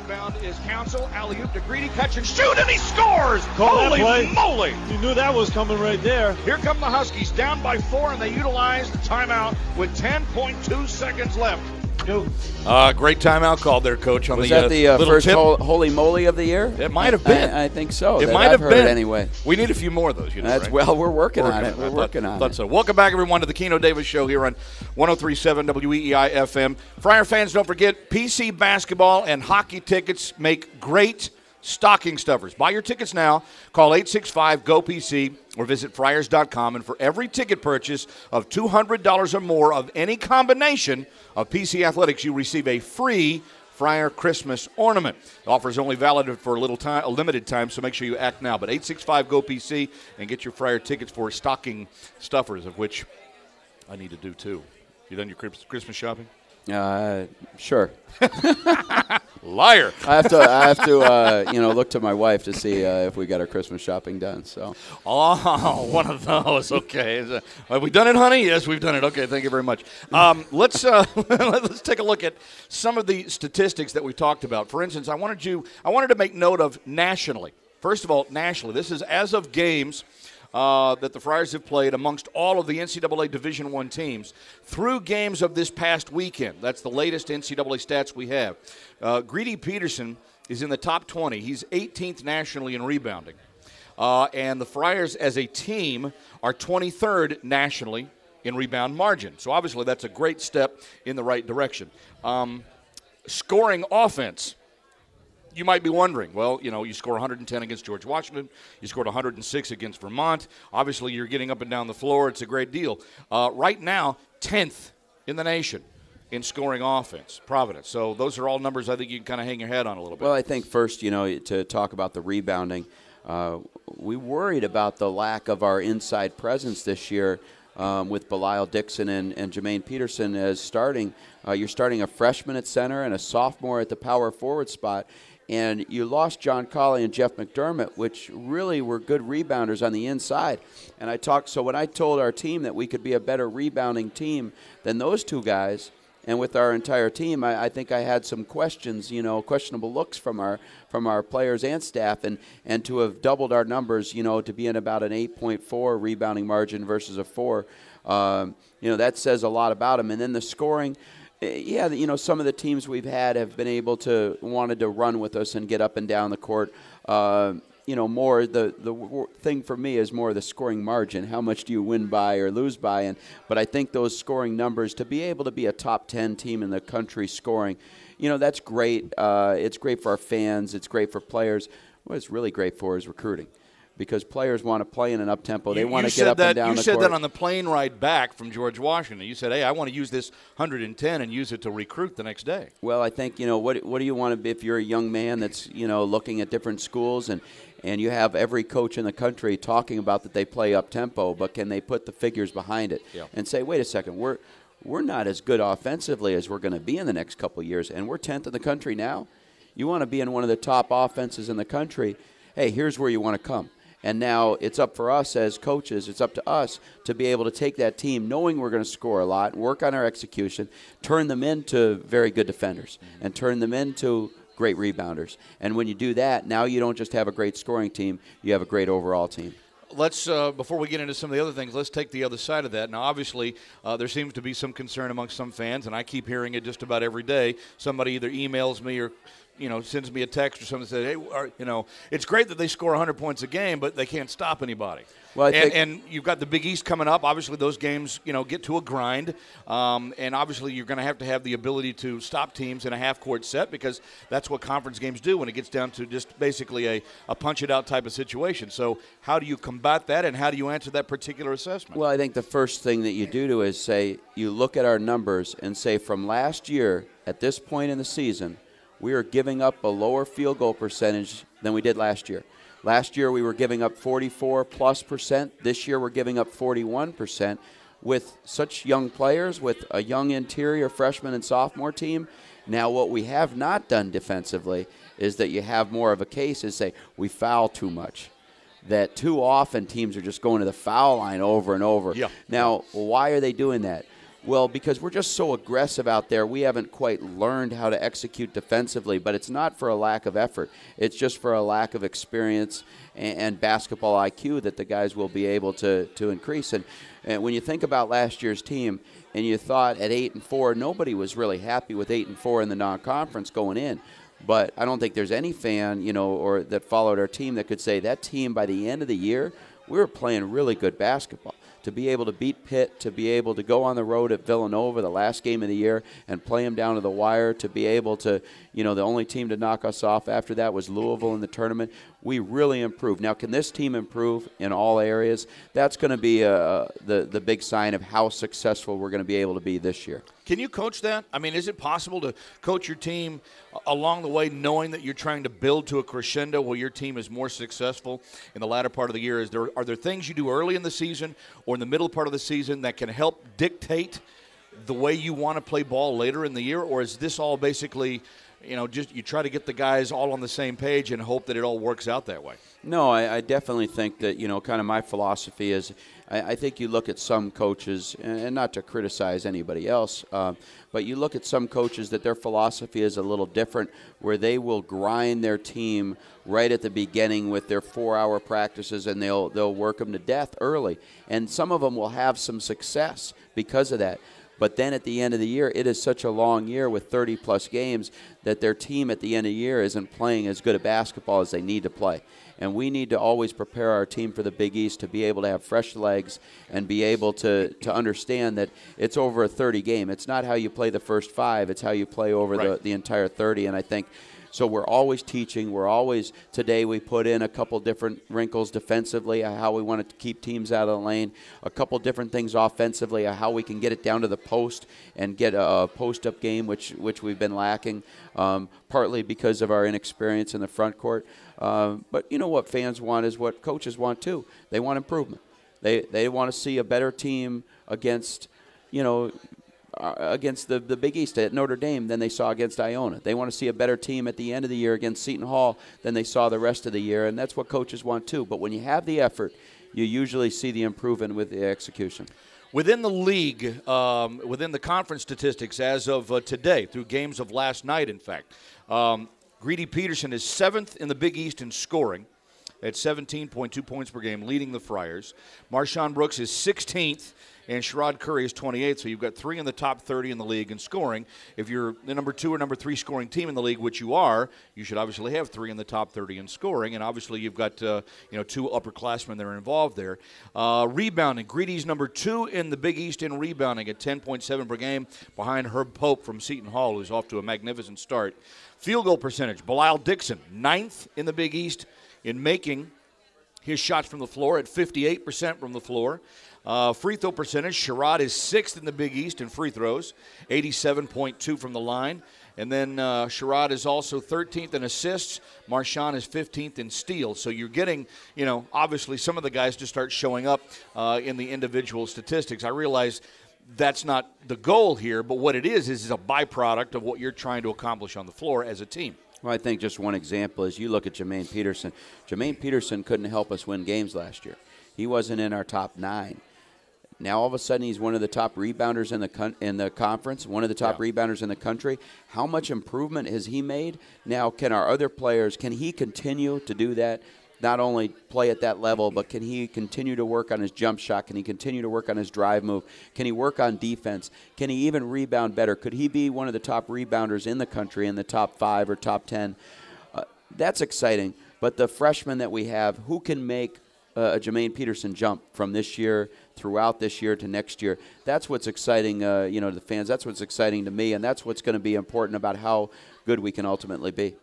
inbound is Council. Alley-oop to Greedy, catch and shoot, and he scores! Holy moly! You knew that was coming right there. Here come the Huskies, down by 4, and they utilize the timeout with 10.2 seconds left. Great timeout call there, Coach. On was the, that the first holy moly of the year? It might have been. I think so. It might have been. Anyway. We need a few more of those. You know, That's right? Well, we're working on it. We're working on it. So. Welcome back, everyone, to the Keno Davis Show here on 103.7 WEEI FM. Friar fans, don't forget, PC basketball and hockey tickets make great stocking stuffers. Buy your tickets now. Call 865-GO-PC or visit friars.com. And for every ticket purchase of $200 or more of any combination of PC Athletics, you receive a free Friar Christmas ornament. The offer is only valid for a limited time, so make sure you act now. But 865-GO-PC and get your Friar tickets for stocking stuffers, of which I need to do too. You done your Christmas shopping? Sure. Liar. I have to look to my wife to see if we got our Christmas shopping done. So. Oh, one of those. Okay. Have we done it, honey? Yes, we've done it. Okay, thank you very much. Let's take a look at some of the statistics that we talked about. For instance, I wanted to make note of nationally. First of all, nationally, this is as of games that the Friars have played amongst all of the NCAA Division I teams through games of this past weekend. That's the latest NCAA stats we have. Greedy Peterson is in the top 20. He's 18th nationally in rebounding. And the Friars as a team are 23rd nationally in rebound margin. So obviously that's a great step in the right direction. Scoring offense. You might be wondering, well, you score 110 against George Washington. You scored 106 against Vermont. Obviously, you're getting up and down the floor. It's a great deal. Right now, 10th in the nation in scoring offense, Providence. So those are all numbers I think you can kind of hang your head on a little bit. Well, I think first, to talk about the rebounding, we worried about the lack of our inside presence this year with Belial Dixon and Jermaine Peterson as starting. You're starting a freshman at center and a sophomore at the power forward spot. And you lost John Colley and Jeff McDermott, which really were good rebounders on the inside. And so when I told our team that we could be a better rebounding team than those two guys, and with our entire team, I think I had some questions, questionable looks from our players and staff, and to have doubled our numbers, to be in about an 8.4 rebounding margin versus a 4, that says a lot about them. And then the scoring. Yeah, some of the teams we've had have been able to wanted to run with us and get up and down the court. More the thing for me is more the scoring margin. How much do you win by or lose by? But I think those scoring numbers, to be able to be a top 10 team in the country scoring, that's great. It's great for our fans. It's great for players. What it's really great for is recruiting. Because players want to play in an up-tempo. They want to get up and down the court. You said that on the plane ride back from George Washington. You said, hey, I want to use this 110 and use it to recruit the next day. Well, I think, what do you want to be if you're a young man that's, looking at different schools and you have every coach in the country talking about that they play up-tempo, but can they put the figures behind it and say, wait a second, we're not as good offensively as we're going to be in the next couple of years, and we're 10th in the country now? You want to be in one of the top offenses in the country, hey, here's where you want to come. And now it's up for us as coaches, it's up to us to be able to take that team, knowing we're going to score a lot, work on our execution, turn them into very good defenders, and turn them into great rebounders. And when you do that, now you don't just have a great scoring team, you have a great overall team. Let's, before we get into some of the other things, let's take the other side of that. Now, obviously, there seems to be some concern amongst some fans, and I keep hearing it just about every day. Somebody either emails me or sends me a text or something that says, hey, it's great that they score 100 points a game, but they can't stop anybody. Well, and you've got the Big East coming up. Obviously, those games, get to a grind. And obviously, you're going to have the ability to stop teams in a half-court set because that's what conference games do when it gets down to just basically a punch-it-out type of situation. So how do you combat that, and how do you answer that particular assessment? Well, I think the first thing that you do is say you look at our numbers and say from last year at this point in the season, we are giving up a lower field goal percentage than we did last year. Last year we were giving up 44+%. This year we're giving up 41%. With such young players, with a young interior freshman and sophomore team, now what we have not done defensively is that you have more of a case is say we foul too much. That too often teams are just going to the foul line over and over. Yeah. Now, why are they doing that? Well, because we're just so aggressive out there, we haven't quite learned how to execute defensively, but it's not for a lack of effort. It's just for a lack of experience and basketball IQ that the guys will be able to increase. And when you think about last year's team, and you thought at 8-4, nobody was really happy with 8-4 in the non-conference going in. But I don't think there's any fan, or that followed our team that could say that team by the end of the year, we were playing really good basketball. To be able to beat Pitt, to be able to go on the road at Villanova, the last game of the year, and play them down to the wire, to be able to, the only team to knock us off after that was Louisville in the tournament. We really improved. Now, can this team improve in all areas? That's going to be the big sign of how successful we're going to be able to be this year. Can you coach that? I mean, is it possible to coach your team along the way knowing that you're trying to build to a crescendo where your team is more successful in the latter part of the year? Are there things you do early in the season or in the middle part of the season that can help dictate the way you want to play ball later in the year? Or is this all basically, just you try to get the guys all on the same page and hope that it all works out that way? No, I definitely think that, kind of my philosophy is I think you look at some coaches, and not to criticize anybody else, but you look at some coaches that their philosophy is a little different, where they will grind their team right at the beginning with their 4-hour practices, and they'll work them to death early. And some of them will have some success because of that. But then at the end of the year, it is such a long year with 30-plus games that their team at the end of the year isn't playing as good a basketball as they need to play. And we need to always prepare our team for the Big East to be able to have fresh legs and be able to understand that it's over a 30 game. It's not how you play the first 5. It's how you play over the entire 30. And I think so we're always teaching. Today we put in a couple different wrinkles defensively, how we want to keep teams out of the lane, a couple different things offensively, how we can get it down to the post and get a post-up game, which we've been lacking, partly because of our inexperience in the front court. But what fans want is what coaches want too. They want improvement. They want to see a better team against the Big East at Notre Dame than they saw against Iona. They want to see a better team at the end of the year against Seton Hall than they saw the rest of the year, and that's what coaches want too. But when you have the effort, you usually see the improvement with the execution. Within the league, within the conference statistics as of today, through games of last night, in fact, Greedy Peterson is 7th in the Big East in scoring at 17.2 points per game, leading the Friars. Marshawn Brooks is 16th, and Sherrod Curry is 28th. So you've got 3 in the top 30 in the league in scoring. If you're the number 2 or number 3 scoring team in the league, which you are, you should obviously have 3 in the top 30 in scoring. And obviously you've got 2 upperclassmen that are involved there. Rebounding, Greedy's number 2 in the Big East in rebounding at 10.7 per game, behind Herb Pope from Seton Hall, who's off to a magnificent start. Field goal percentage, Belial Dixon, 9th in the Big East in making his shots from the floor at 58% from the floor. Free throw percentage, Sherrod is 6th in the Big East in free throws, 87.2 from the line. And then Sherrod is also 13th in assists. Marshawn is 15th in steals. So you're getting, obviously some of the guys to start showing up in the individual statistics. I realize that's not the goal here, but what it is a byproduct of what you're trying to accomplish on the floor as a team. Well, I think just one example is you look at Jermaine Peterson. Jermaine Peterson couldn't help us win games last year. He wasn't in our top 9. Now, all of a sudden, he's one of the top rebounders in the conference, one of the top rebounders in the country. How much improvement has he made? Now, can he continue to do that? Not only play at that level, but can he continue to work on his jump shot? Can he continue to work on his drive move? Can he work on defense? Can he even rebound better? Could he be one of the top rebounders in the country, in the top 5 or top 10? That's exciting. But the freshmen that we have, who can make a Jermaine Peterson jump from this year throughout this year to next year? That's what's exciting, to the fans. That's what's exciting to me, and that's what's going to be important about how good we can ultimately be.